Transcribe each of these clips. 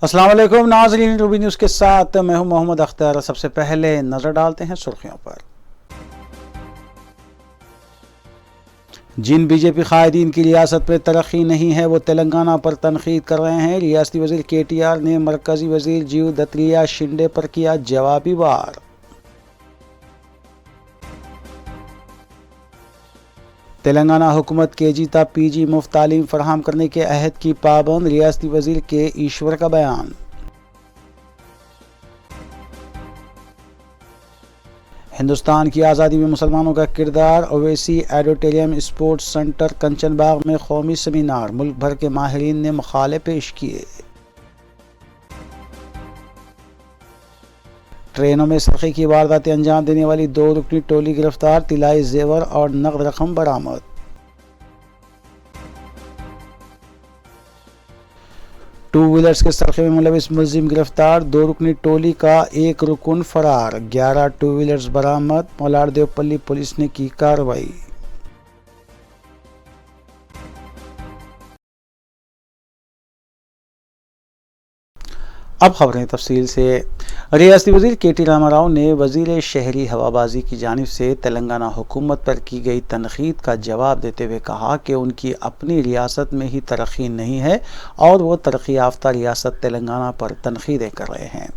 अस्सलाम वालेकुम नाज़रीन, रूबी न्यूज़ के साथ मैं हूं मोहम्मद अख्तर। सबसे पहले नज़र डालते हैं सुर्खियों पर। जिन बीजेपी कायदीन की रियासत में तरक्की नहीं है वो तेलंगाना पर तनकीद कर रहे हैं। रियासती वजीर KTR ने मरकजी वजीर जीव दत्तरिया शिंदे पर किया जवाबी वार। तेलंगाना हुकूमत KG ता PG मुफ्त तालीम फराहम करने के अहद की पाबंद। रियासती वजीर के ईश्वर का बयान। हिंदुस्तान की आज़ादी में मुसलमानों का किरदार। Owaisi auditorium sports centre Kanchanbagh में कौमी सेमिनार। मुल्क भर के माहिरीन ने मकाले पेश किए। ट्रेनों में सरक़े की वारदातें अंजाम देने वाली 2 रुकनी टोली गिरफ्तार। तिलाई जेवर और नकद रकम बरामद। टू व्हीलर्स के सरक़े में मुलविस मुलजिम गिरफ्तार। 2 रुकनी टोली का 1 रुकन फरार। 11 टू व्हीलर्स बरामद। मोलार देवपल्ली पुलिस ने की कार्रवाई। अब खबरें तफसील से। रियासती वजीर KT रामाराव ने वजीर शहरी हवाबाजी की जानिब से तेलंगाना हुकूमत पर की गई तनकीद का जवाब देते हुए कहा कि उनकी अपनी रियासत में ही तरक्की नहीं है और वो तरक्की याफ्ता रियासत तेलंगाना पर तनकीदें कर रहे हैं।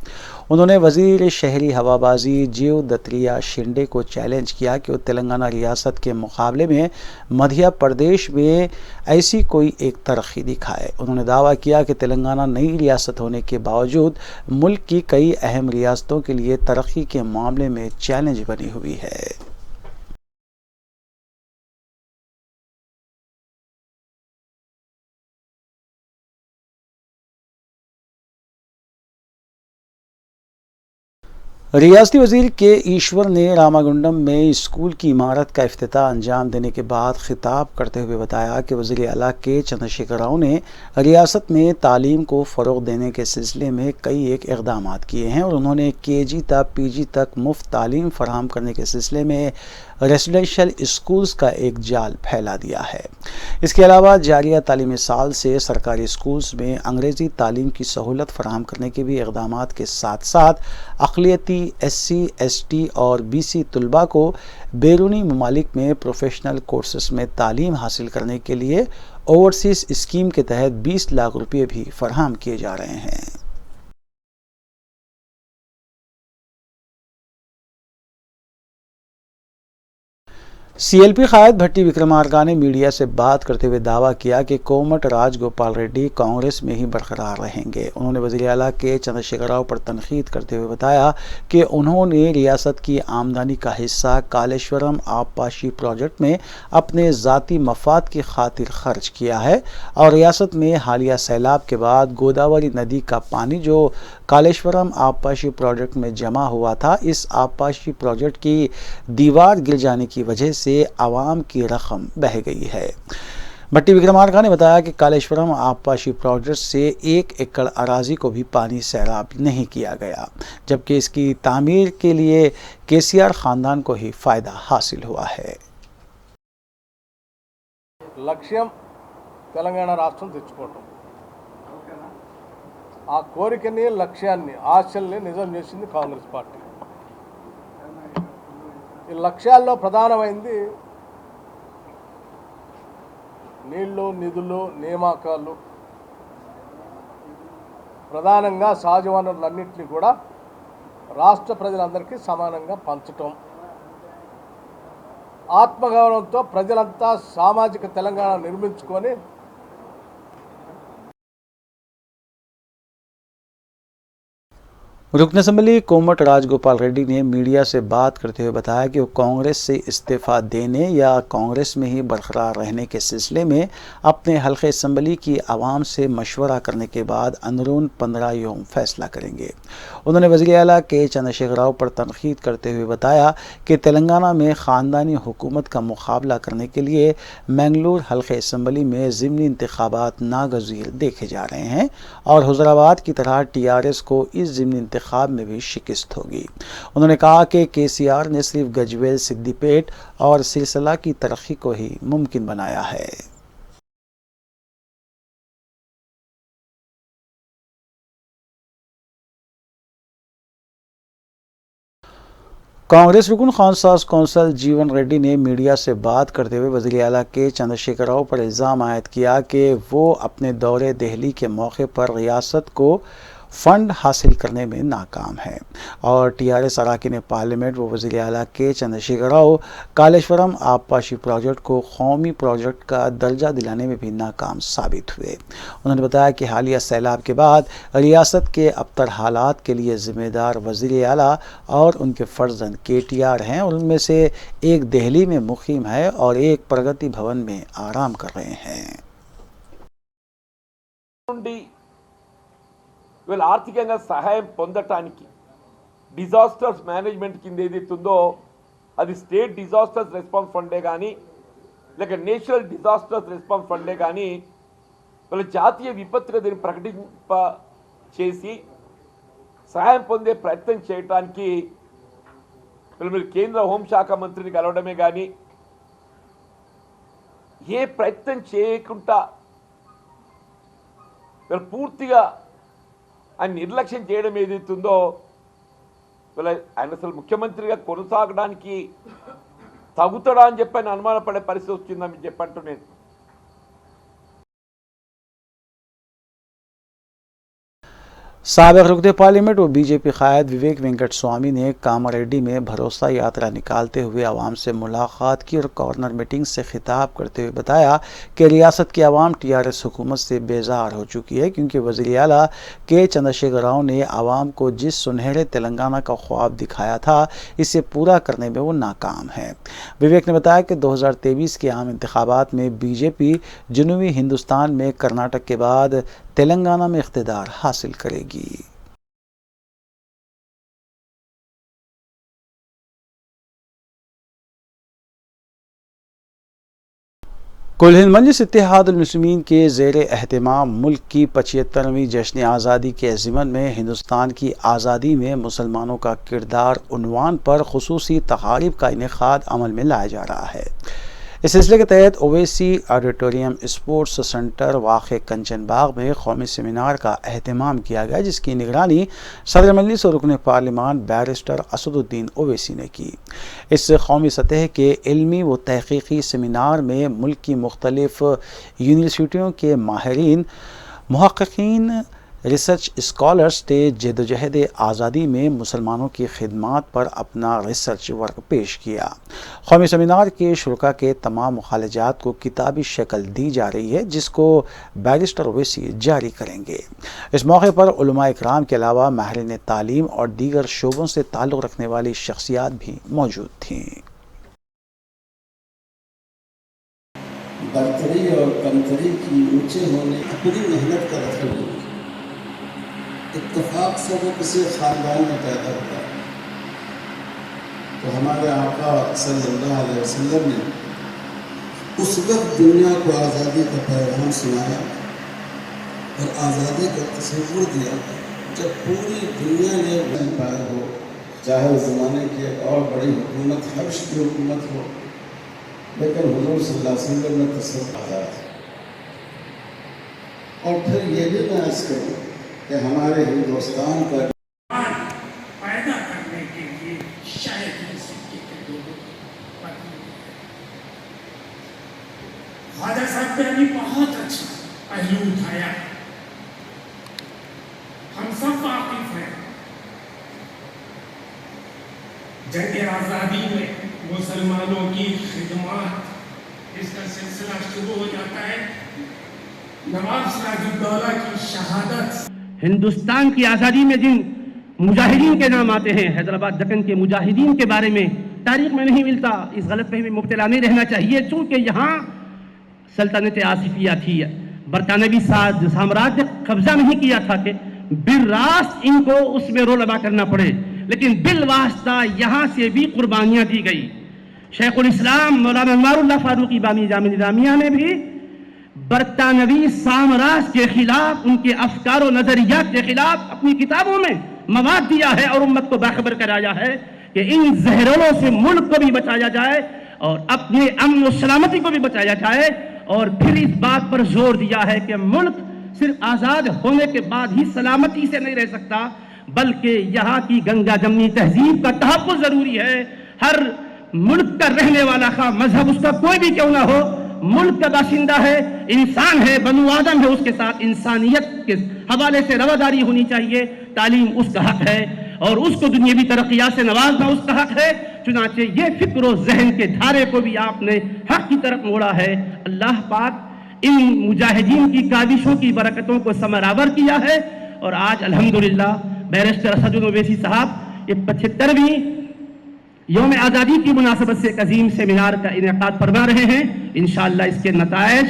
उन्होंने वजीर शहरी हवाबाजी जीव दत्तरिया शिंदे को चैलेंज किया कि वो तेलंगाना रियासत के मुकाबले में मध्य प्रदेश में ऐसी कोई एक तरक्की दिखाए। उन्होंने दावा किया कि तेलंगाना नई रियासत होने के बावजूद मुल्क की कई अहम रियासतों के लिए तरक्की के मामले में चैलेंज बनी हुई है। रियासती वजीर के ईश्वर ने रामागुंडम में स्कूल की इमारत का इफ्तिताह अंजाम देने के बाद खिताब करते हुए बताया कि वज़ीर आला के चंद्रशेखर राव ने रियासत में तालीम को फ़रोग़ देने के सिलसिले में कई एक इक़दाम किए हैं और उन्होंने KG ता PG तक मुफ्त तालीम फराहम करने के सिलसिले में रेसिडेंशियल स्कूल्स का एक जाल फैला दिया है। इसके अलावा जारिया तालीमी साल से सरकारी स्कूल्स में अंग्रेज़ी तालीम की सहूलत फराहम करने के भी इक़दाम के साथ साथ अक़लियती SC ST और BC तलबा को बैरूनी ममालिक में प्रोफेशनल कोर्सेस में तालीम हासिल करने के लिए ओवरसीज़ स्कीम के तहत 20 लाख रुपये भी फराहम किए जा रहे हैं। CLP कायद भट्टी विक्रमार्का ने मीडिया से बात करते हुए दावा किया कि कोमट राजगोपाल रेड्डी कांग्रेस में ही बरकरार रहेंगे। उन्होंने वज़ीर आला के चंद्रशेखर राव पर तनकीद करते हुए बताया कि उन्होंने रियासत की आमदनी का हिस्सा कालेश्वरम आबपाशी प्रोजेक्ट में अपने ज़ाती मफाद की खातिर खर्च किया है और रियासत में हालिया सैलाब के बाद गोदावरी नदी का पानी जो कालेश्वरम आबपाशी प्रोजेक्ट में जमा हुआ था, इस आबपाशी प्रोजेक्ट की दीवार गिर जाने की वजह से आवाम की रकम बह गई है। भट्टी विक्रमार्का ने बताया कि कालेश्वरम आबपाशी प्रोजेक्ट से 1 एकड़ अराजी को भी पानी सैराब नहीं किया गया, जबकि इसकी तामीर के लिए KCR खानदान को ही फायदा हासिल हुआ है। లక్ష్యం తెలంగాణ రాష్ట్రం తెచ్చుకోవటం, ఆ కోరికని లక్ష్యాన్ని ఆశల్ని నిజం చేసింది కాంగ్రెస్ పార్టీ. ఈ లక్ష్యాల్లో ప్రధానమైంది నీళ్లు, నిధులు, నియామకాలు, ప్రధానంగా సహజ వనరులన్నింటినీ కూడా రాష్ట్ర ప్రజలందరికీ సమానంగా పంచటం, ఆత్మగౌరవంతో ప్రజలంతా సామాజిక తెలంగాణ నిర్మించుకొని रुकन असम्बली कोमट राजगोपाल रेड्डी ने मीडिया से बात करते हुए बताया कि वो कांग्रेस से इस्तीफ़ा देने या कांग्रेस में ही बरकरार रहने के सिलसिले में अपने हल्के असम्बली की आवाम से मशवरा करने के बाद अंदरून 15 यौम फैसला करेंगे। उन्होंने वज़ीर आला के चंद्रशेखर राव पर तनकीद करते हुए बताया कि तेलंगाना में ख़ानदानी हुकूमत का मुकाबला करने के लिए मैंगलोर हल्के असम्बली में ज़िमनी इंतखाबात नागज़ीर देखे जा रहे हैं और हुज़राबाद की तरह TRS को इस ज़िमनी इंतखाब में भी शिकस्त होगी। उन्होंने कहा कि KCR ने सिर्फ गजवेल, सिद्दीपेट और सिलसिला की तरक्की को ही मुमकिन बनाया है। कांग्रेस रुकन खानसाज कौंसल जीवन रेड्डी ने मीडिया से बात करते हुए वज़ीर आला के चंद्रशेखर राव पर इल्ज़ाम आयद किया कि वो अपने दौरे दिल्ली के मौके पर रियासत को फ़ंड हासिल करने में नाकाम है और टीआरएस अरकान पार्लियामेंट व वज़ीर आला के चंद्रशेखर राव कालेश्वरम आबपाशी प्रोजेक्ट को कौमी प्रोजेक्ट का दर्जा दिलाने में भी नाकाम साबित हुए। उन्होंने बताया कि हालिया सैलाब के बाद रियासत के अबतर हालात के लिए ज़िम्मेदार वज़ीर आला और उनके फ़र्जंद KTR हैं और उनमें से एक दिल्ली में मुक़ीम है और एक प्रगति भवन में आराम कर रहे हैं। వీళ్ళు ఆర్థికంగా సహాయం పొందటానికి డిజాస్టర్స్ మేనేజ్మెంట్ కింద ఏదైతుందో అది స్టేట్ డిజాస్టర్స్ రెస్పాన్స్ ఫండే కానీ లేక నేషనల్ డిజాస్టర్స్ రెస్పాన్స్ ఫండే కానీ వీళ్ళ జాతీయ విపత్తుగా దీన్ని ప్రకటింప చేసి సహాయం పొందే ప్రయత్నం చేయడానికి వీళ్ళు కేంద్ర హోంశాఖ మంత్రిని కలవడమే కానీ ఏ ప్రయత్నం చేయకుండా వీళ్ళు పూర్తిగా ఆయన నిర్లక్ష్యం చేయడం ఏదైతుందో ఆయన అసలు ముఖ్యమంత్రిగా కొనసాగడానికి తగుతాడా అని చెప్పి ఆయన అనుమానపడే పరిస్థితి వచ్చిందని చెప్పంటూ నేను साबिक रुकन पार्लियामेंट व बीजेपी कायद विवेक वेंकट स्वामी ने कामारेड्डी में भरोसा यात्रा निकालते हुए आवाम से मुलाकात की और कॉर्नर मीटिंग से खिताब करते हुए बताया कि रियासत की आवाम टीआरएस हुकूमत से बेजार हो चुकी है क्योंकि वज़ीर आला के चंद्रशेखर राव ने आवाम को जिस सुनहरे तेलंगाना का ख्वाब दिखाया था इसे पूरा करने में वो नाकाम है। विवेक ने बताया कि 2023 के आम इंतखाबात में बीजेपी जनूबी हिंदुस्तान में कर्नाटक के बाद तेलंगाना में इख्तिदार हासिल करेगी। कुल हिंद मजलिस इत्तेहादुल मुस्लिमीन के ज़ेर एहतमाम मुल्क की 75वीं जश्न आज़ादी के ज़िमन में हिंदुस्तान की आज़ादी में मुसलमानों का किरदार उन्वान पर खुसूसी तक़ारीब का इनेकाद अमल में लाया जा रहा है। इस सिलसिले के तहत ओवैसी ऑडिटोरियम स्पोर्ट्स सेंटर वाक़े कंचन बाग में कौमी सेमिनार का एहतमाम किया गया जिसकी निगरानी सदर मजलिस और रुकन पार्लिमान बैरिस्टर असदुद्दीन ओवैसी ने की। इस कौमी सतह के इल्मी व तहक़ीक़ी सेमिनार में मुल्क की मुख्तलिफ़ यूनिवर्सिटियों के माहिरीन मुहक़्क़ीन रिसर्च स्कॉलर्स ने जदोजहद आज़ादी में मुसलमानों की खिदमत पर अपना रिसर्च वर्क पेश किया। कौमी सेमिनार के शुरका के तमाम मुखालजात को किताबी शक्ल दी जा रही है जिसको बैरिस्टर ओवैसी जारी करेंगे। इस मौके पर उलमा इकराम के अलावा माहिरीन तालीम और दीगर शोबों से ताल्लुक़ रखने वाली शख्सियात भी मौजूद थीं। बरतरी और कमतरी की ऊंचे होने अपनी मेहनत का रखना इत्तेफाक से वो किसी ख़ानदान में पैदा होता है। तो हमारे आका सल्लल्लाहु अलैहि वसल्लम ने उस वक्त दुनिया को आज़ादी का पैगाम सुनाया और आज़ादी का तस्वीर दिया जब पूरी दुनिया ने बन पाए हो, चाहे उस ज़माने की और बड़ी हुकूमत हब्श की हुकूमत हो, लेकिन हुज़ूर सल्लल्लाहु अलैहि वसल्लम ने तस्वीर आज़ाद। और फिर ये भी मैं अर्ज़ करूँ कि हमारे हिंदुस्तान का पैदा करने के लिए शायद ख्वाजा साहब ने अभी बहुत अच्छा पहलू उठाया। हम सब वाकिफ हैं जंग आज़ादी में मुसलमानों की खिदमत इसका सिलसिला शुरू हो जाता है। नवाब सिराजुद्दौला की शहादत, हिंदुस्तान की आज़ादी में जिन मुजाहिदीन के नाम आते हैं, हैदराबाद दक्कन के मुजाहिदीन के बारे में तारीख में नहीं मिलता। इस गलतफहमी में मुब्तला नहीं रहना चाहिए चूँकि यहाँ सल्तनत आसिफिया थी, बरतानवी साम्राज्य कब्जा नहीं किया था कि बिर्रास्त इनको उसमें रोल अदा करना पड़े, लेकिन बिलवास्ता यहाँ से भी कुर्बानियाँ दी गई। शेखुल इस्लाम मौलाना अनवारुल्लाह फारूकी बामी जामी निज़ामिया ने भी बरतानवी साम्राज्य के खिलाफ, उनके अफकार और नजरियात के खिलाफ अपनी किताबों में मवाद दिया है और उम्मत को बाखबर कराया है कि इन जहरों से मुल्क को भी बचाया जाए और अपने अमन और सलामती को भी बचाया जाए। और फिर इस बात पर जोर दिया है कि मुल्क सिर्फ आज़ाद होने के बाद ही सलामती से नहीं रह सकता, बल्कि यहाँ की गंगा जमनी तहजीब का तहफ़्फ़ुज़ जरूरी है। हर मुल्क का रहने वाला खा मजहब उसका कोई भी क्यों ना हो, मुल्क का बाशिंदा है, इंसान है, बनु आदम है, उसके साथ इंसानियत के हवाले से रवादारी होनी चाहिए। तालीम उसका हक है और उसको दुनियावी तरक्कियात से नवाजना उसका हक है। चुनाचे ये फिक्र और जहन के धारे को भी आपने हक की तरफ मोड़ा है। अल्लाह पाक इन मुजाहिदीन की काविशों की बरकतों को समरावर किया है और आज अल्हम्दुलिल्लाह बैरिस्टर असदुद्दीन ओवैसी साहब ये 75वीं यौम आज़ादी की मुनासबत से एक अजीम सेमिनार का इनेकाद फरमा रहे हैं। इंशाअल्लाह इसके नतायज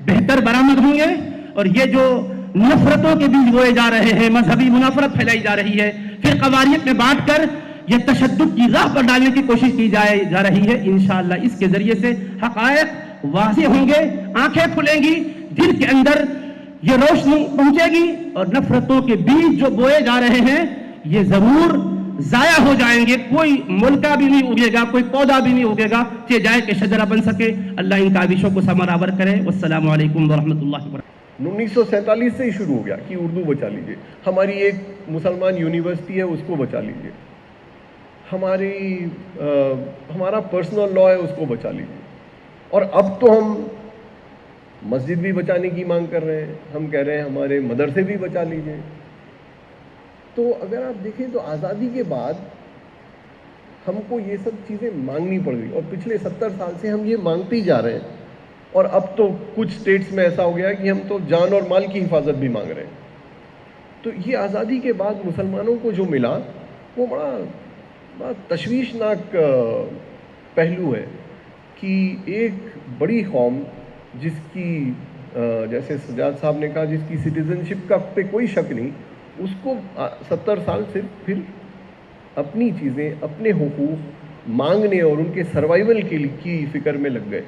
बेहतर बरामद होंगे और ये जो नफरतों के बीज बोए जा रहे हैं, मजहबी मुनाफरत फैलाई जा रही है, फिर कवारियत में बांट कर ये तशद्दुद की राह पर डालने की कोशिश की जा रही है। इंशाअल्लाह इसके जरिए से हक़ायक़ वाज़ेह होंगे, आंखें खुलेंगी, दिल के अंदर ये रोशनी पहुंचेगी और नफरतों के बीज जो बोए जा रहे हैं ये जरूर जाया हो जाएंगे। कोई मुल्का भी नहीं उगेगा, कोई पौधा भी नहीं उगेगा कि जाए के शजरा बन सके। अल्लाह इन काविशों को समरावर करे। वस्सलामु अलैकुम वरहमतुल्लाहि वबरकातुहू। 1947 से ही शुरू हो गया कि उर्दू बचा लीजिए, हमारी एक मुसलमान यूनिवर्सिटी है उसको बचा लीजिए, हमारा पर्सनल लॉ है उसको बचा लीजिए। और अब तो हम मस्जिद भी बचाने की मांग कर रहे हैं, हम कह रहे हैं हमारे मदरसे भी बचा लीजिए। तो अगर आप देखें तो आज़ादी के बाद हमको ये सब चीज़ें मांगनी पड़ गई और पिछले 70 साल से हम ये मांगते ही जा रहे हैं। और अब तो कुछ स्टेट्स में ऐसा हो गया कि हम तो जान और माल की हिफाजत भी मांग रहे हैं। तो ये आज़ादी के बाद मुसलमानों को जो मिला वो बड़ा तशवीशनाक पहलू है कि एक बड़ी कौम जिसकी जैसे सजाद साहब ने कहा जिसकी सिटीजनशिप का पे कोई शक नहीं, उसको 70 साल से फिर अपनी चीज़ें, अपने हुकूक मांगने और उनके सर्वाइवल की फ़िक्र में लग गए।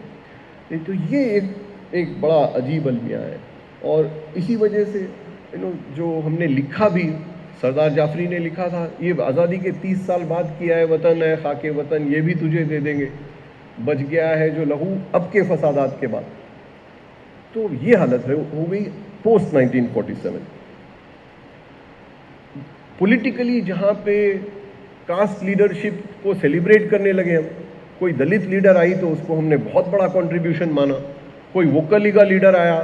तो ये एक बड़ा अजीब अलमिया है। और इसी वजह से जो हमने लिखा भी, सरदार जाफरी ने लिखा था, ये आज़ादी के 30 साल बाद किया है वतन है खाके वतन, ये भी तुझे दे देंगे, बच गया है जो लहू अब के फसादात के बाद। तो ये हालत है हो गई पोस्ट 1947। पॉलिटिकली जहाँ पे कास्ट लीडरशिप को सेलिब्रेट करने लगे हम, कोई दलित लीडर आई तो उसको हमने बहुत बड़ा कंट्रीब्यूशन माना, कोई वोकलिगा लीडर आया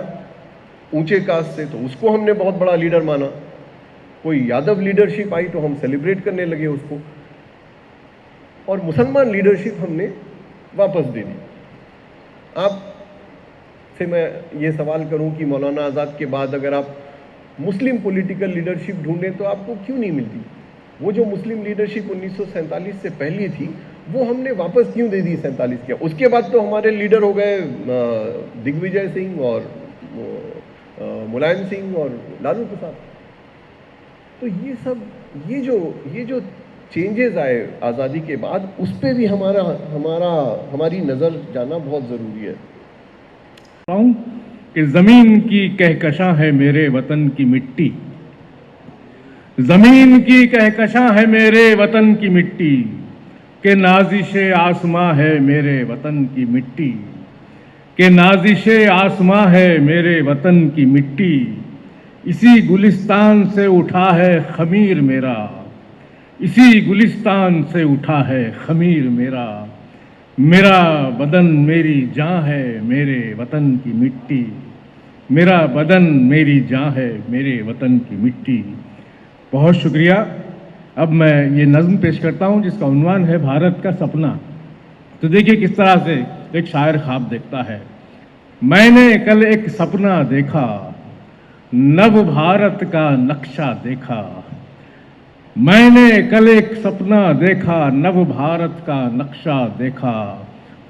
ऊंचे कास्ट से तो उसको हमने बहुत बड़ा लीडर माना, कोई यादव लीडरशिप आई तो हम सेलिब्रेट करने लगे उसको, और मुसलमान लीडरशिप हमने वापस दे दी। आप से मैं ये सवाल करूं कि मौलाना आज़ाद के बाद अगर आप मुस्लिम पॉलिटिकल लीडरशिप ढूंढें तो आपको क्यों नहीं मिलती? वो जो मुस्लिम लीडरशिप 1947 से पहले थी वो हमने वापस क्यों दे दी 47 के? उसके बाद तो हमारे लीडर हो गए दिग्विजय सिंह और मुलायम सिंह और लालू प्रसाद। तो ये सब ये जो चेंजेस आए आज़ादी के बाद, उस पर भी हमारी नज़र जाना बहुत ज़रूरी है। कि ज़मीन की कहकशां है मेरे वतन की मिट्टी, ज़मीन की कहकशां है मेरे वतन की मिट्टी, के नाजिशे आसमां है मेरे वतन की मिट्टी, के नाजिशे आसमां है मेरे वतन की मिट्टी, इसी गुलिस्तान से उठा है खमीर मेरा, इसी गुलिस्तान से उठा है खमीर मेरा, मेरा बदन मेरी जान है मेरे वतन की मिट्टी, मेरा बदन मेरी जान है मेरे वतन की मिट्टी। बहुत शुक्रिया। अब मैं ये नज़्म पेश करता हूँ जिसका उन्वान है भारत का सपना। तो देखिए किस तरह से एक शायर ख्वाब देखता है। मैंने कल एक सपना देखा, नव भारत का नक्शा देखा, मैंने कल एक सपना देखा, नव भारत का नक्शा देखा,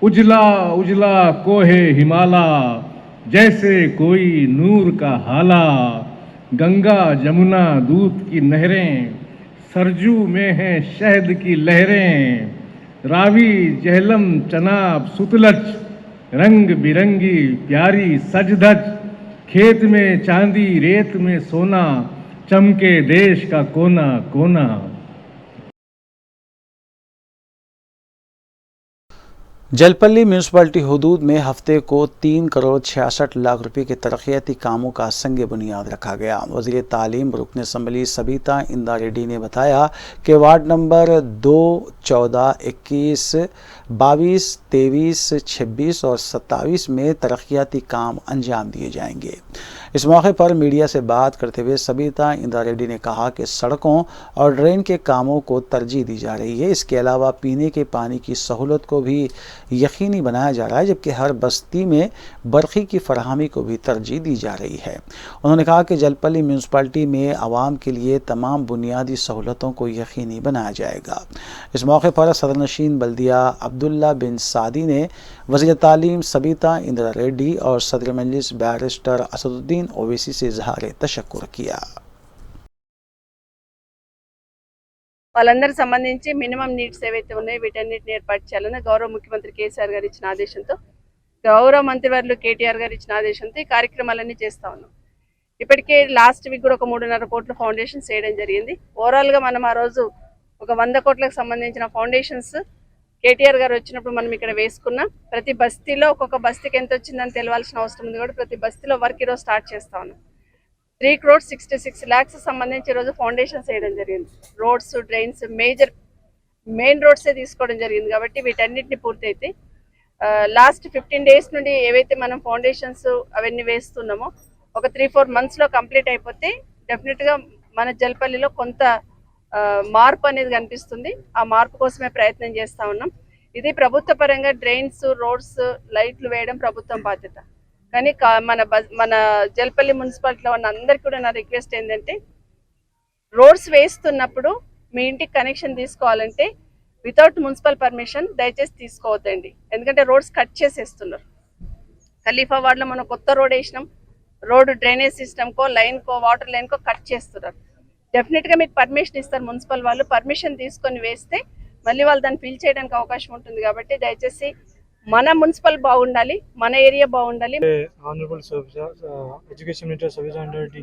उजला उजला कोहे हिमाला, जैसे कोई नूर का हाला, गंगा जमुना दूध की नहरें, सरजू में हैं शहद की लहरें, रावी जहलम चनाब सुतलज, रंग बिरंगी प्यारी सजधज, खेत में चांदी रेत में सोना, चमके देश का कोना कोना। जलपल्ली म्यूनसिपलिटी हुदूद में हफ्ते को 3 करोड़ 66 लाख रुपए के तरक्याती कामों का संग बुनियाद रखा गया। वज़ीर तालीम रुकन असम्बली सबीता इंदा रेड्डी ने बताया कि वार्ड नंबर 2, 14, 21, 22, 23, 26 और 27 में तरक्याती काम अंजाम दिए जाएंगे। इस मौके पर मीडिया से बात करते हुए सबीता इंदा रेड्डी ने कहा कि सड़कों और ड्रेन के कामों को तरजीह दी जा रही है। इसके अलावा पीने के पानी की सहूलत को भी यकीनी बनाया जा रहा है, जबकि हर बस्ती में बरक़ी की फराहमी को भी तरजीह दी जा रही है। उन्होंने कहा कि जलपल्ली म्यूनसिपलिटी में आवाम के लिए तमाम बुनियादी सहूलतों को यकीनी बनाया जाएगा। इस मौके पर सदरनशीन बल्दिया अब्दुल्ला बिन सादी ने वज़ीर तालीम सबीता इंदिरा रेड्डी और सदर मजलिस बैरिस्टर असदुद्दीन ओवैसी से इज़हार तशक्कुर किया। వాళ్ళందరి సంబంధించి మినిమం నీడ్స్ ఏవైతే ఉన్నాయో వీటన్నిటిని ఏర్పాటు చేయాలని గౌరవ ముఖ్యమంత్రి కేసీఆర్ గారు ఇచ్చిన ఆదేశంతో, గౌరవ మంత్రివర్యులు కేటీఆర్ గారు ఇచ్చిన ఆదేశంతో ఈ కార్యక్రమాలన్నీ చేస్తా ఉన్నాం. ఇప్పటికే లాస్ట్ వీక్ కూడా ఒక 3.5 కోట్ల ఫౌండేషన్స్ చేయడం జరిగింది. ఓవరాల్గా మనం ఆ రోజు ఒక 100 కోట్లకు సంబంధించిన ఫౌండేషన్స్ కేటీఆర్ గారు వచ్చినప్పుడు మనం ఇక్కడ వేసుకున్నాం. ప్రతి బస్తీలో ఒక్కొక్క బస్తీకి ఎంత వచ్చిందని తెలవాల్సిన అవసరం ఉంది. కూడా ప్రతి బస్తీలో వర్క్ ఈరోజు స్టార్ట్ చేస్తా ఉన్నాం. 3 crores 66 lakhs సంబంధించి ఈరోజు ఫౌండేషన్స్ వేయడం జరిగింది. రోడ్స్, డ్రైన్స్, మెయిన్ రోడ్సే తీసుకోవడం జరిగింది. కాబట్టి వీటన్నిటిని పూర్తయితే లాస్ట్ 15 days నుండి ఏవైతే మనం ఫౌండేషన్స్ అవన్నీ వేస్తున్నామో ఒక 3-4 monthsలో కంప్లీట్ అయిపోతే డెఫినెట్గా మన జల్పల్లిలో కొంత మార్పు అనేది కనిపిస్తుంది. ఆ మార్పు కోసమే ప్రయత్నం చేస్తూ ఉన్నాం. ఇది ప్రభుత్వ పరంగా డ్రైన్స్, రోడ్స్, లైట్లు వేయడం ప్రభుత్వం బాధ్యత. కానీ మన జల్పల్లి మున్సిపాలిటీలో ఉన్న అందరికీ కూడా నా రిక్వెస్ట్ ఏంటంటే, రోడ్స్ వేస్తున్నప్పుడు మీ ఇంటికి కనెక్షన్ తీసుకోవాలంటే వితౌట్ మున్సిపల్ పర్మిషన్ దయచేసి తీసుకోవద్దండి. ఎందుకంటే రోడ్స్ కట్ చేసేస్తున్నారు. ఖలీఫా వార్డులో మనం కొత్త రోడ్ వేసినాం. రోడ్డు డ్రైనేజ్ సిస్టమ్కో, లైన్కో, వాటర్ లైన్కో కట్ చేస్తున్నారు. డెఫినెట్గా మీకు పర్మిషన్ ఇస్తారు మున్సిపల్ వాళ్ళు. పర్మిషన్ తీసుకొని వేస్తే మళ్ళీ వాళ్ళు దాన్ని ఫిల్ చేయడానికి అవకాశం ఉంటుంది. కాబట్టి దయచేసి మన మున్సిపల్ బాగుండాలి, మన ఏరియా బాగుండాలి. ऑनरेबल एजुकेशन मिनिस्टर सबीता इंदा रेड्डी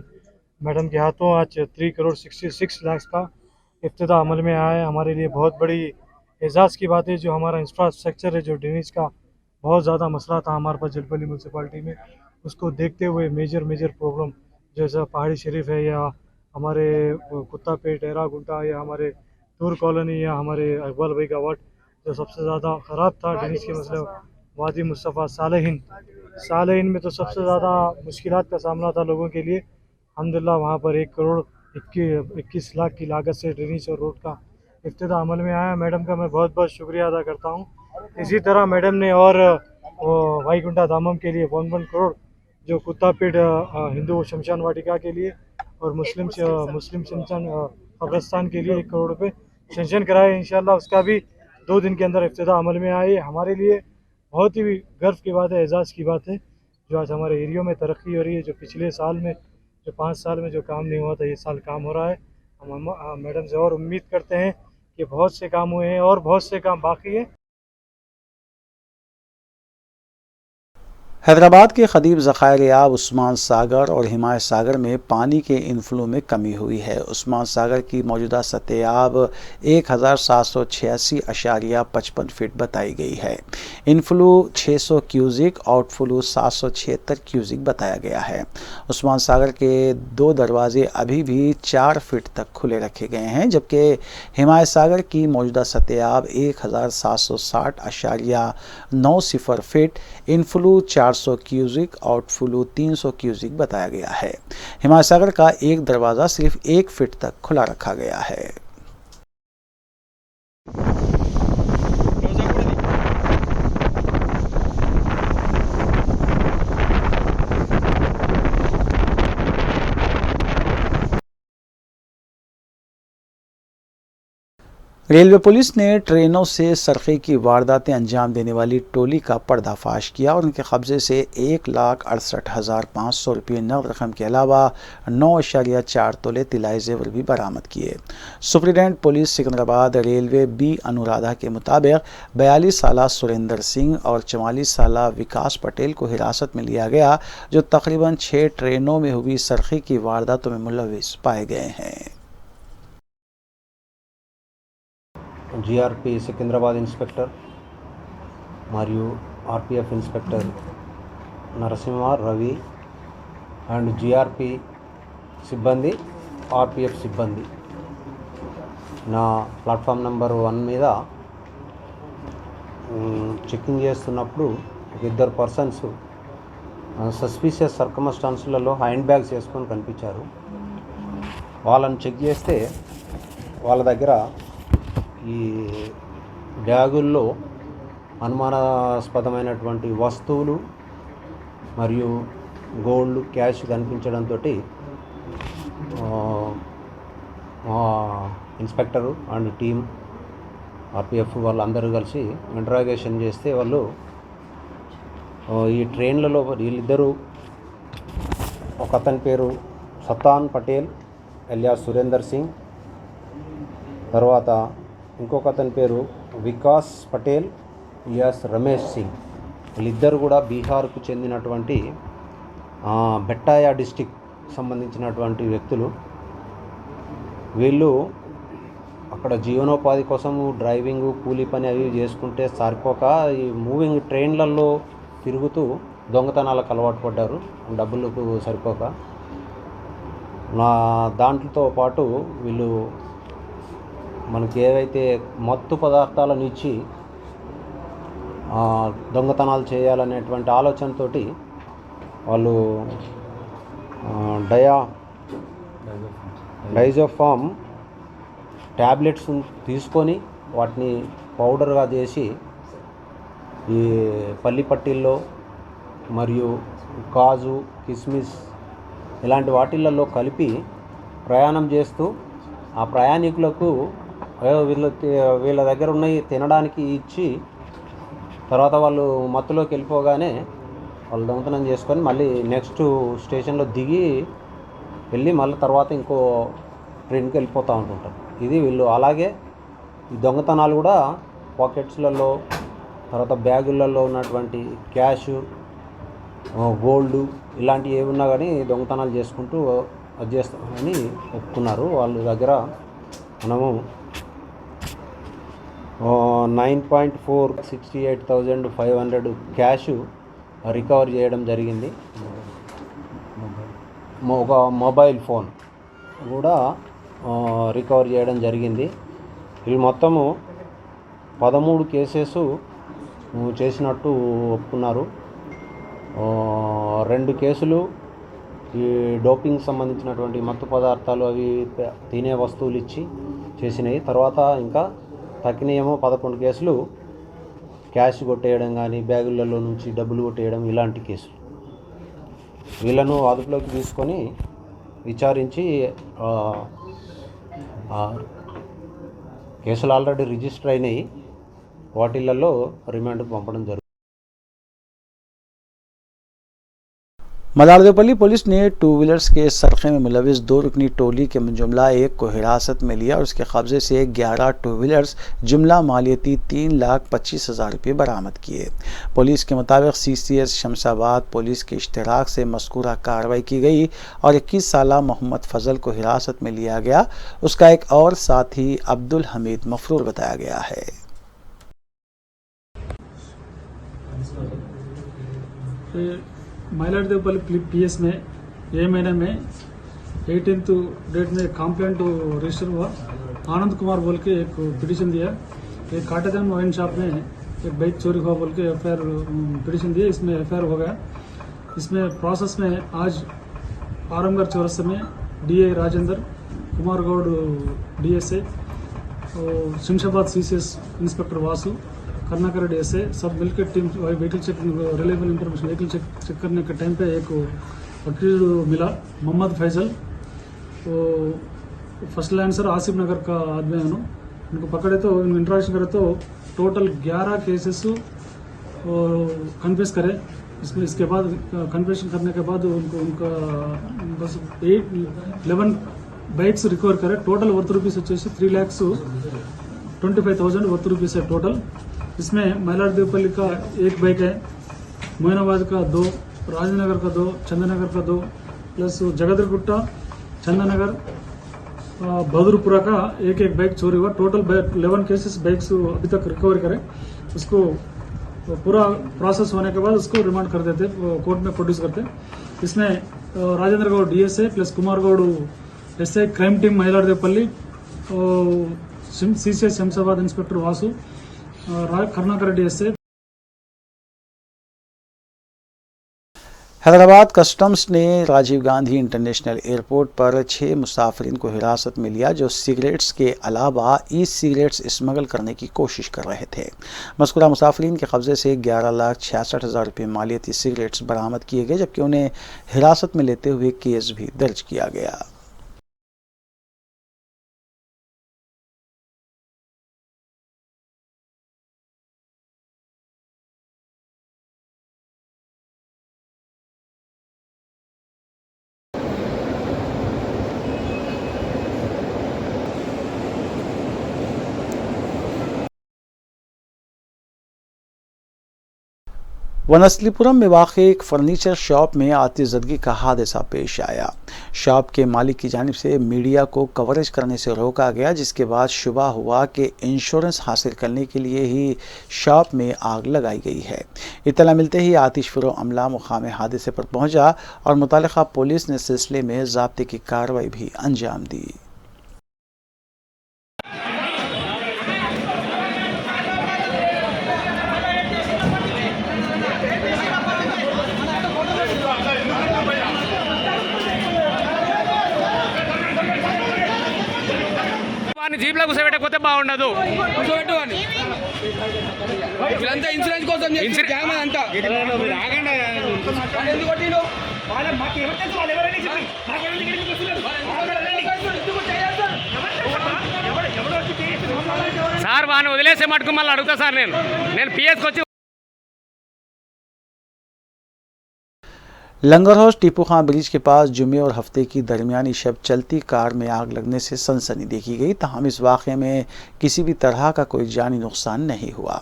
मैडम के हाथों आज 3 करोड़ 66 लाख का इफ्तिताह अमल में आया है। हमारे लिए बहुत बड़ी एजाज़ की बात है। जो हमारा इंफ्रास्ट्रक्चर है, जो ड्रेनेज का बहुत ज़्यादा मसला था हमारे पास जलपल्ली म्यूनसिपालिटी में, उसको देखते हुए मेजर प्रॉब्लम जैसा पहाड़ी शरीफ है, या हमारे कुत्तापेट, एरा गुंटा, या हमारे टूर कॉलोनी, या हमारे अकबाल भाई का वार्ड जो सबसे ज़्यादा ख़राब था ड्रेनेज के मसले, वादी मुस्तफ़ा सालेहिन में तो सबसे ज़्यादा मुश्किलात का सामना था लोगों के लिए। अल्हम्दुलिल्लाह वहाँ पर 1 करोड़ 21 लाख की लागत से ड्रेनेज और रोड का इफ्तिताह अमल में आया। मैडम का मैं बहुत बहुत शुक्रिया अदा करता हूँ। इसी तरह मैडम ने और वाईकुंठा धामम के लिए 1 करोड़, जो कुत्तापेट हिंदू शमशान वाटिका के लिए और मुस्लिम शमशान कब्रस्तान के लिए 1 करोड़ रुपये सेंक्शन कराए। इंशाल्लाह उसका भी 2 दिन के अंदर इफ्तिताह अमल में आए। हमारे लिए बहुत ही गर्व की बात है, एजाज़ की बात है, जो आज हमारे एरियो में तरक्की हो रही है। जो पिछले साल में, जो 5 साल में जो काम नहीं हुआ था, ये साल काम हो रहा है। हम मैडम से और उम्मीद करते हैं कि बहुत से काम हुए हैं और बहुत से काम बाकी हैं। हैदराबाद के ख़दीम ज़खायर याब उस्मान सागर और हिमायत सागर में पानी के इनफ्लो में कमी हुई है। उस्मान सागर की मौजूदा सतह 1786.55 फीट बताई गई है। इनफ्लो 600 क्यूजिक, आउटफ्लो 776 क्यूजिक बताया गया है। उस्मान सागर के 2 दरवाजे अभी भी 4 फीट तक खुले रखे गए हैं, जबकि हिमायत सागर की मौजूदा सतह 1760.90 feet, inflow 400 cusec, outflow 300 cusec बताया गया है। हिमायत सागर का एक दरवाज़ा सिर्फ 1 फीट तक खुला रखा गया है। रेलवे पुलिस ने ट्रेनों से सरखे की वारदातें अंजाम देने वाली टोली का पर्दाफाश किया और उनके कब्जे से 1,68,500 रुपये नकद रकम के अलावा 9.4 तोले तिलाई जेवर भी बरामद किए। Superintendent police Secunderabad railway B Anuradha के मुताबिक 42 साला सुरेंद्र सिंह और 44 साला विकास पटेल को हिरासत में लिया गया, जो तकरीबन 6 ट्रेनों में हुई सरखे की वारदातों में मुलविस पाए गए हैं। जीआरपी सिकंदराबाद इंस्पेक्टर మరియు RPF inspector Narasimha, Ravi and GRP సిబ్బంది, ఆర్పిఎఫ్ సిబ్బంది నా ప్లాట్ఫామ్ నెంబర్ 1 మీద చెకింగ్ చేస్తున్నప్పుడు ఇద్దరు పర్సన్స్ సస్పీషియస్ సర్కమ్స్టాన్స్లలో హ్యాండ్ బ్యాగ్స్ వేసుకొని కనిపించారు. వాళ్ళని చెక్ చేస్తే వాళ్ళ దగ్గర ఈ బ్యాగుల్లో అనుమానాస్పదమైనటువంటి వస్తువులు మరియు గోల్డ్, క్యాష్ కనిపించడంతో ఇన్స్పెక్టరు అండ్ టీమ్ ఆర్పిఎఫ్ వాళ్ళందరూ కలిసి ఇంటరాగేషన్ చేస్తే వాళ్ళు ఈ ట్రైన్లలో వీళ్ళిద్దరూ, ఒక అతని పేరు సతాన్ పటేల్ ఎలియాస్ సురేందర్ సింగ్, తర్వాత ఇంకొక అతని పేరు వికాస్ పటేల్ ఎలియాస్ రమేష్ సింగ్, వీళ్ళిద్దరు కూడా బీహార్కు చెందినటువంటి బెట్టాయా డిస్టిక్ సంబంధించినటువంటి వ్యక్తులు. వీళ్ళు అక్కడ జీవనోపాధి కోసము డ్రైవింగ్, కూలీ పని అవి చేసుకుంటే సరిపోక ఈ మూవింగ్ ట్రైన్లలో తిరుగుతూ దొంగతనాలకు అలవాటు పడ్డారు, డబ్బులకు సరిపోక. దాంట్లో పాటు వీళ్ళు మనకి ఏవైతే మత్తు పదార్థాలను ఇచ్చి దొంగతనాలు చేయాలనేటువంటి ఆలోచనతోటి వాళ్ళు డైజోఫామ్ ట్యాబ్లెట్స్ తీసుకొని వాటిని పౌడర్గా చేసి ఈ పల్లి పట్టీల్లో మరియు కాజు, కిస్మిస్ ఇలాంటి వాటిల్లో కలిపి ప్రయాణం చేస్తూ ఆ ప్రయాణికులకు వీళ్ళ దగ్గర ఉన్నాయి తినడానికి ఇచ్చి తర్వాత వాళ్ళు మత్తులోకి వెళ్ళిపోగానే వాళ్ళు దొంగతనం చేసుకొని మళ్ళీ నెక్స్ట్ స్టేషన్లో దిగి వెళ్ళి మళ్ళీ తర్వాత ఇంకో ట్రైన్కి వెళ్ళిపోతూ ఉంటుంటారు. ఇది వీళ్ళు. అలాగే ఈ దొంగతనాలు కూడా పాకెట్స్లలో, తర్వాత బ్యాగులలో ఉన్నటువంటి క్యాష్, గోల్డ్ ఇలాంటివి ఏమున్నా కానీ దొంగతనాలు చేసుకుంటూ అది చేస్తామని ఒప్పుకున్నారు. వాళ్ళ దగ్గర మనము 9,68,500 క్యాష్ రికవర్ చేయడం జరిగింది. ఒక మొబైల్ ఫోన్ కూడా రికవర్ చేయడం జరిగింది. వీళ్ళు మొత్తము 13 కేసెస్ చేసినట్టు ఒప్పుకున్నారు. 2 కేసులు ఈ డోపింగ్ సంబంధించినటువంటి మత్తు పదార్థాలు అవి తినే వస్తువులు ఇచ్చి చేసినాయి. తర్వాత ఇంకా తక్కినేమో 11 కేసులు క్యాష్ కొట్టేయడం కానీ, బ్యాగులలో నుంచి డబ్బులు కొట్టేయడం ఇలాంటి కేసులు. వీళ్ళను అదుపులోకి తీసుకొని విచారించి కేసులు ఆల్రెడీ రిజిస్టర్ అయినాయి, వాటిలలో రిమాండ్కు పంపడం జరుగుతుంది. मदारदेवपल्ली पुलिस ने 2 व्हीलर्स के सरखे में मुलविस 2 रुकनी टोली के जुमला 1 को हिरासत में लिया और उसके कब्जे से 11 2 व्हीलर्स जुमला मालियती 3,25,000 रुपये बरामद किए। पुलिस के मुताबिक CCS शमशाबाद पुलिस के इश्तराक से मज़कूरा कार्रवाई की गई और 21 साला मोहम्मद फजल को हिरासत में लिया गया। उसका एक और साथी अब्दुल हमीद मफरूर बताया गया है। माइलारदेवपल्ली PS में ये महीने में 18th डेट में कंप्लेंट रजिस्टर हुआ। आनंद कुमार बोल के एक पिटीशन दिया। एक काटाजान वाइन शॉप में एक बाइक चोरी हुआ बोल के FIR पिटीशन दिया। इसमें FIR हो गया। इसमें प्रोसेस में आज आरामगढ़ चौरस्ता में DA राजेंद्र कुमार गौड़ DSA और Shamshabad CCS inspector Vasu Karnakar DSA सब मिलकर team vehicle check reliable information vehicle check करने के टाइम पे एक वकील मिला मोहम्मद फैजल, वो फर्स्ट लाइनसर आसिफ नगर का आदमी है। उनको पकड़े तो इंट्रोगेशन करे तो टोटल 11 केसेस कन्फेस करे। इसमें इसके बाद कन्फेशन करने के बाद उनको उनका बस 11 बाइक्स रिकवर करे। टोटल वर्थ रुपीस వచ్చేసి 3,25,000 वर्थ रुपीस है टोटल। इसमें माइलारदेवपल्ली का एक बाइक है, मोइनाबाद का 2, राजनगर का 2, चंदनगर का 2 प्लस जगदरगुट्टा, चंदनगर, बहादुरपुरा का एक बाइक चोरी हुआ। टोटल 11 केसेस बाइक्स अभी तक रिकवर करे। उसको तो पूरा प्रोसेस होने के बाद उसको रिमांड कर देते, कोर्ट में प्रोड्यूस करते। इसमें Rajendra Goud DSA plus Kumar Goud SI, crime team Mahiladevpalli, CCS Shamshabad inspector Vasu, Karunakar Reddy SI. Hyderabad customs ने राजीव गांधी इंटरनेशनल एयरपोर्ट पर 6 मुसाफिरीन को हिरासत में लिया जो सिगरेट्स के अलावा ई सिगरेट्स स्मगल करने की कोशिश कर रहे थे। मज़कूरा मुसाफिरीन के कब्जे से 11,66,000 रुपये मालियती सिगरेट्स बरामद किए गए, जबकि उन्हें हिरासत में लेते हुए केस भी दर्ज किया गया। वनस्लीपुरम में वाक़ एक फर्नीचर शॉप में आतिशज़दगी का हादसा पेश आया। शॉप के मालिक की जानिब से मीडिया को कवरेज करने से रोका गया, जिसके बाद शुबा हुआ कि इंश्योरेंस हासिल करने के लिए ही शॉप में आग लगाई गई है। इत्तला मिलते ही आतिशफिरो अमला मुकाम हादसे पर पहुंचा और मुतालिका पुलिस ने सिलसिले में ज़ाब्ते की कार्रवाई भी अंजाम दी। జీప్లో కూర్చోబెట్టకపోతే బాగుండదు. వీళ్ళంతా ఇన్సూరెన్స్ కోసం సార్ వాడిని వదిలేసే మటుకు మళ్ళీ అడుగుతా సార్. నేను పిఎస్కి వచ్చి लंगर हाउस टीपू खां ब्रिज के पास जुमे और हफ्ते की दरमियानी शब चलती कार में आग लगने से सनसनी देखी गई। तहम इस वाक़े में किसी भी तरह का कोई जानी नुकसान नहीं हुआ।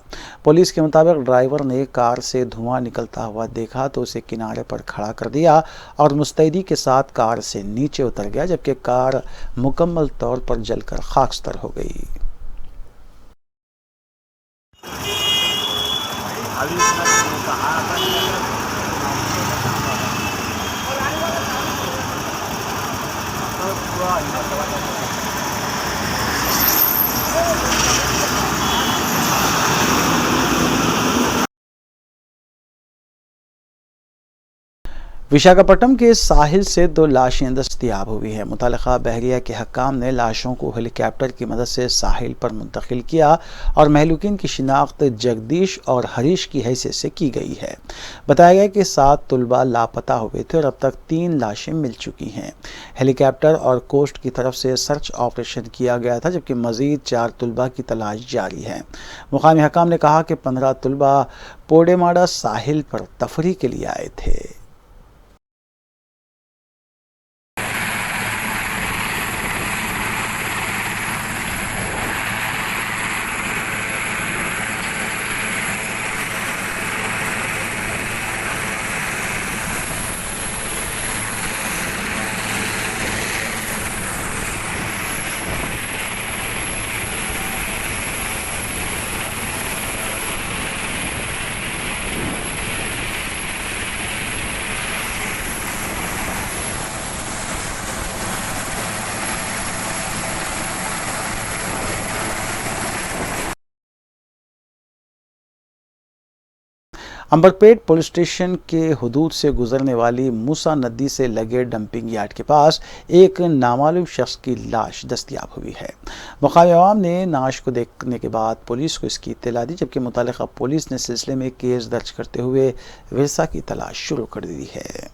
पुलिस के मुताबिक ड्राइवर ने कार से धुआं निकलता हुआ देखा तो उसे किनारे पर खड़ा कर दिया और मुस्तैदी के साथ कार से नीचे उतर गया, जबकि कार मुकम्मल तौर पर जलकर खाकस्तर हो गई। विशाखापट्टनम के साहिल से 2 लाशें दस्तयाब हुई हैं। मुतालिका बहरिया के हक्काम ने लाशों को हेलीकॉप्टर की मदद से साहिल पर मुंतकिल किया और महलूकिन की शिनाख्त जगदीश और हरीश की हैसियत से की गई है। बताया गया कि 7 तुलबा लापता हुए थे और अब तक 3 लाशें मिल चुकी हैं। हेलीकॉप्टर और कोस्ट की तरफ से सर्च ऑपरेशन किया गया था, जबकि मज़ीद 4 तुलबा की तलाश जारी है। मुकामी हक्काम ने कहा कि 15 तुलबा पोडेमाड़ा साहिल पर तफरी के लिए आए थे। अंबरपेट पुलिस स्टेशन के हुदूद से गुजरने वाली मूसा नदी से लगे डंपिंग यार्ड के पास एक नामालूम शख्स की लाश दस्तयाब हुई है। मुकामी अवाम ने नाश को देखने के बाद पुलिस को इसकी इत्तला दी, जबकि मुतालिका पुलिस ने सिलसिले में केस दर्ज करते हुए विरसा की तलाश शुरू कर दी है।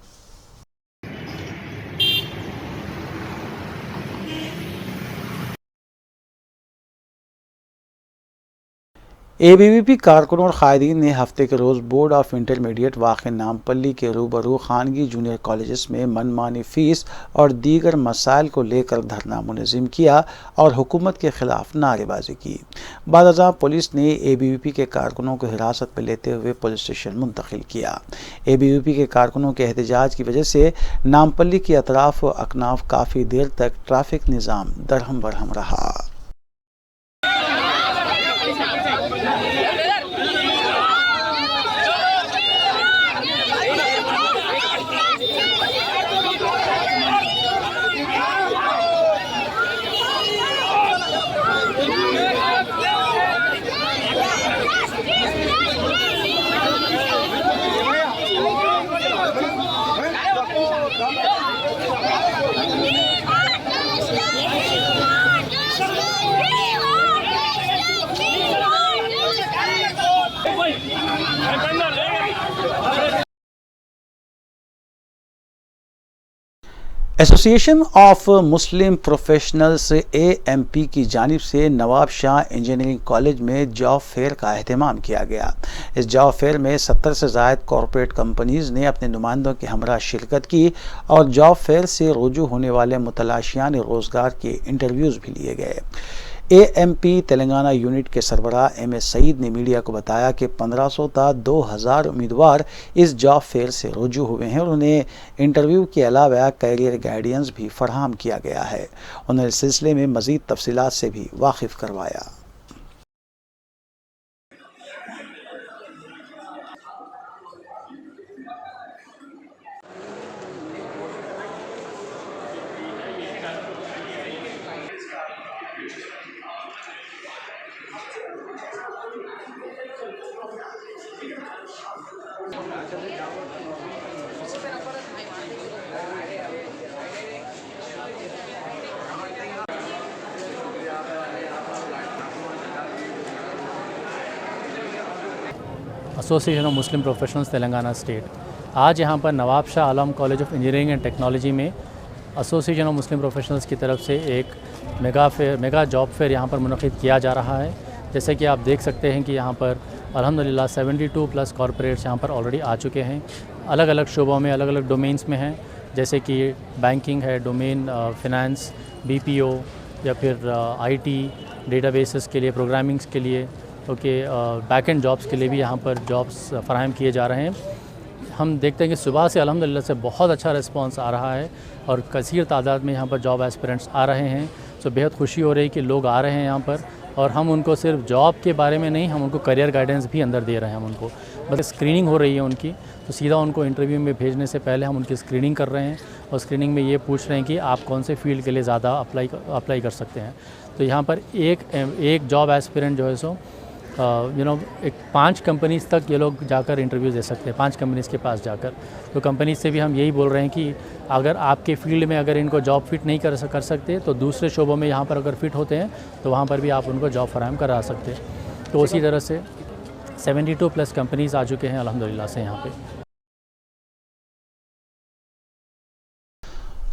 एबीवीपी कारकुनों और कायदीन ने हफ्ते के रोज़ बोर्ड ऑफ इंटरमीडिएट वाक़ नामपल्ली के रूबरू खानगी जूनियर कॉलेजेस में मनमानी फ़ीस और दीगर मसाइल को लेकर धरना मुनज़्ज़म किया और हुकूमत के ख़िलाफ़ नारेबाजी की। बादअज़ां पुलिस ने एबीवीपी के कारकुनों को हिरासत में लेते हुए पुलिस स्टेशन मुंतकिल किया। एबीवीपी के कारकुनों के एहतजाज की वजह से नामपल्ली की अतराफ़ व अकनाफ काफ़ी देर तक ट्रैफिक निज़ाम दरहम बरहम रहा। Association of Muslim professionals AMP की जानिब से नवाब शाह इंजीनियरिंग कॉलेज में जॉब फेयर का एहतमाम किया गया। इस जॉब फेयर में 70 से ज़ायद कॉरपोरेट कंपनीज़ ने अपने नुमाइंदों के हमरा शिरकत की और जॉब फेयर से रुजू होने वाले मुतलाशियान रोज़गार के इंटरव्यूज़ भी लिए गए। AMP तेलंगाना यूनिट के सरबराह MS सईद ने मीडिया को बताया कि 1500 ता 2000 उम्मीदवार इस जॉब फेयर से रुजू हुए हैं और उन्हें इंटरव्यू के अलावा कैरियर गाइडेंस भी फराहम किया गया है। उन्हें इस सिलसिले में मज़ीद तफसीलात से भी वाकिफ करवाया। Association of Muslim professionals Telangana state आज यहाँ पर Nawab Shah Alam college of engineering and technology में एसोसिएशन ऑफ मुस्लिम प्रोफेशनल्स की तरफ से एक मेगा जॉब फेयर यहाँ पर मुनक़िद किया जा रहा है। जैसे कि आप देख सकते हैं कि यहाँ पर अल्हम्दुलिल्लाह 72+ कॉरपोरेट्स यहाँ पर ऑलरेडी आ चुके हैं। अलग अलग शोबों में, अलग अलग डोमेन्स में हैं, जैसे कि बैंकिंग है, डोमेन फिनेंस, BPO या फिर IT डेटाबेसेस के लिए, प्रोग्रामिंग्स के लिए, बैक एंड जॉब्स के लिए भी यहाँ पर जॉब्स फराहम किए जा रहे हैं। हम देखते हैं कि सुबह से अल्हम्दुलिल्लाह से बहुत अच्छा रिस्पांस आ रहा है और कसीर तादाद में यहाँ पर जॉब एस्पिरेंट्स आ रहे हैं। तो बेहद खुशी हो रही है कि लोग आ रहे हैं यहाँ पर और हम उनको सिर्फ जॉब के बारे में नहीं, हम उनको करियर गाइडेंस भी अंदर दे रहे हैं। हम उनको बस स्क्रीनिंग हो रही है उनकी, तो सीधा उनको इंटरव्यू में भेजने से पहले हम उनकी स्क्रीनिंग कर रहे हैं और स्क्रीनिंग में ये पूछ रहे हैं कि आप कौन से फील्ड के लिए ज़्यादा अप्लाई कर सकते हैं। तो यहाँ पर एक जॉब एस्पिरेंट जो है सो एक 5 कंपनीज़ तक ये लोग जाकर इंटरव्यू दे सकते हैं, 5 कंपनीज़ के पास जाकर। तो कंपनीज़ से भी हम यही बोल रहे हैं कि अगर आपके फील्ड में अगर इनको जॉब फिट नहीं कर सकते तो दूसरे शोबों में यहाँ पर अगर फिट होते हैं तो वहाँ पर भी आप उनको जॉब फराहम करा सकते हैं। तो उसी तरह से 72+ कंपनीज़ आ चुके हैं अल्हम्दुलिल्लाह से यहाँ पे।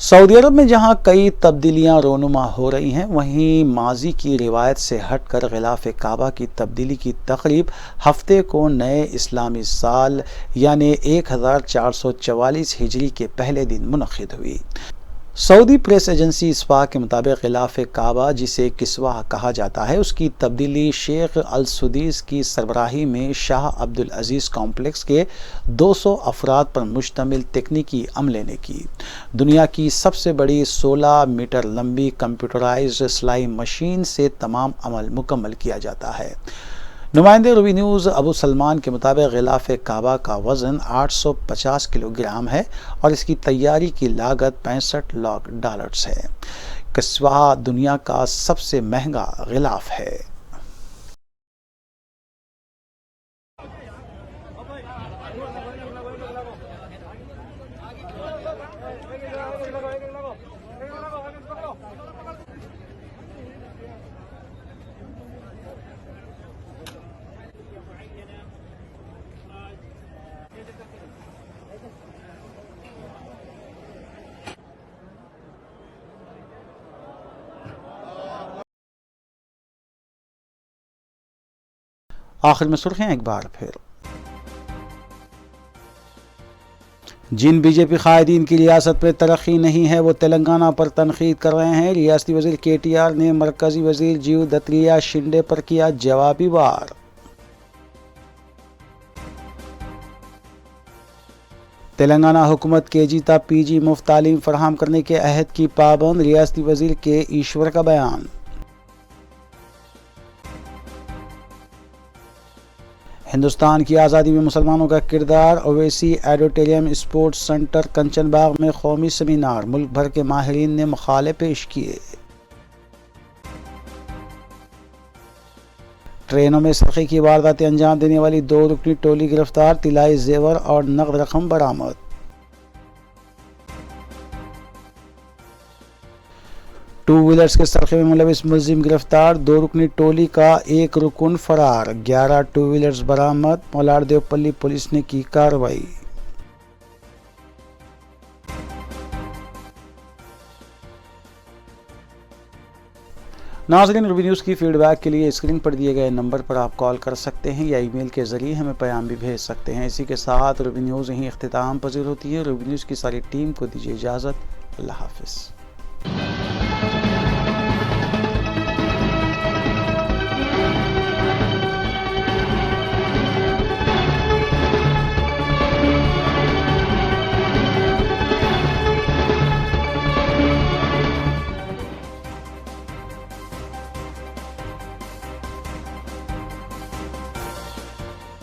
सऊदी अरब में जहां कई तब्दीलियां रोनुमा हो रही हैं, वहीं माजी की रिवायत से हटकर गिलाफ काबा की तब्दीली की तकरीब हफ्ते को नए इस्लामी साल यानी 1444 हिजरी के पहले दिन मुनक़िद हुई। सऊदी प्रेस एजेंसी इसफा के मुताबिक गिलाफ काबा, जिसे किस्वा कहा जाता है, उसकी तब्दीली शेख अल सुदीस की सरबराही में शाह अब्दुल अजीज़ कॉम्प्लेक्स के 200 अफराद पर मुश्तमिल तकनीकी अमले ने की। दुनिया की सबसे बड़ी 16 मीटर लंबी कंप्यूटराइज्ड सिलाई मशीन से तमाम अमल मुकम्मल किया जाता है। नुमाइंदे रूबी न्यूज़ अबू सलमान के मुताबिक गिलाफ काबा का वज़न 850 किलोग्राम है और इसकी तैयारी की लागत $65 लाख है। किस्वा दुनिया का सबसे महंगा गिलाफ है। आखिर में सुर्खियां एक बार फिर। जिन बीजेपी कायदीन की रियासत पर तरक्की नहीं है वो तेलंगाना पर तनकीद कर रहे हैं। रियासती वजीर KTR ने मरकजी वजीर जीव दत्तरिया शिंदे पर किया जवाबी वार। तेलंगाना हुकूमत KG ता PG मुफ्त तालीम फराहम करने के अहद की पाबंद, रियासती वजीर के ईश्वर का बयान। हिंदुस्तान की आज़ादी में मुसलमानों का किरदार, ओवैसी एडिटोरियम स्पोर्ट्स सेंटर कंचनबाग में कौमी सेमिनार, मुल्क भर के माहिरीन ने मकाले पेश किए। ट्रेनों में सरक़े की वारदातें अंजाम देने वाली 2 रुकनी टोली गिरफ्तार, तिलाई जेवर और नकद रकम बरामद। टू व्हीलर्स के सरक़े में मुलविस मुलजिम गिरफ्तार, 2 रुकनी टोली का 1 रुकन फरार, 11 टू व्हीलर्स बरामद। मलाड देवपल्ली पुलिस ने की कार्रवाई। नाज़रीन, रूबी न्यूज़ की फीडबैक के लिए स्क्रीन पर दिए गए नंबर पर आप कॉल कर सकते हैं या ईमेल के ज़रिए हमें पैगाम भी भेज सकते हैं। इसी के साथ रूबी न्यूज़ यहीं इख्तिताम पज़ीर होती है। रूबी न्यूज़ की सारी टीम को दीजिए इजाज़त। अल्लाह हाफ़िज़।